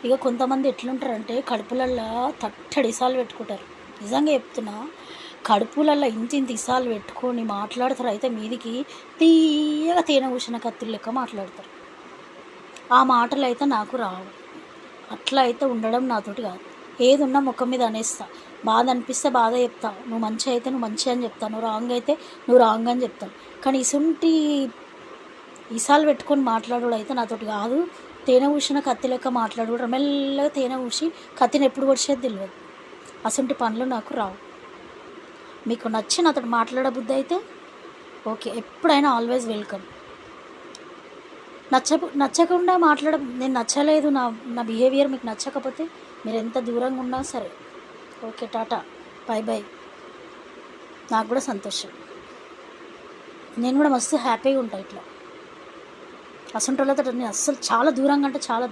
ఇక కొంతమంది ఎట్లుంటారంటే కడుపులల్లో తట్టడి ఇసాలు పెట్టుకుంటారు. నిజంగా చెప్తున్నా, కడుపులల్లో ఇంత ఇంత ఇసాలు పెట్టుకొని మాట్లాడతారు. అయితే మీదికి తీయగా తేనె పూసిన కత్తులు లెక్క మాట్లాడతారు. ఆ మాటలు అయితే నాకు రావు. అట్లా అయితే ఉండడం నాతోటి కాదు. ఏది ఉన్నా ముఖం మీద అనేస్తా. బాధ అనిపిస్తే బాధ చెప్తా. నువ్వు మంచి అయితే నువ్వు మంచి అని చెప్తా, నువ్వు రాంగ్ అయితే నువ్వు రాంగ్ అని చెప్తాను. కానీ ఇసుంటి ఇసాలు పెట్టుకొని మాట్లాడడం అయితే నాతోటి కాదు. తేనె పూసిన కత్తి లెక్క మాట్లాడు, మెల్లగా తేనె పూసి కత్తిని ఎప్పుడు పొడిచేది తెలియదు. అసంటి పనులు నాకు రావు. మీకు నచ్చి నాతోటి మాట్లాడబుద్ధి అయితే ఓకే, ఎప్పుడైనా ఆల్వేస్ వెల్కమ్. నచ్చకుండా నేను నచ్చలేదు, నా బిహేవియర్ మీకు నచ్చకపోతే మీరు ఎంత దూరంగా ఉన్నా సరే ఓకే, టాటా, బై బై. నాకు కూడా సంతోషం. నేను కూడా మస్తు హ్యాపీగా ఉంటాను ఇట్లా. అసంటోళ్ళతో నేను అస్సలు చాలా దూరంగా అంటే చాలా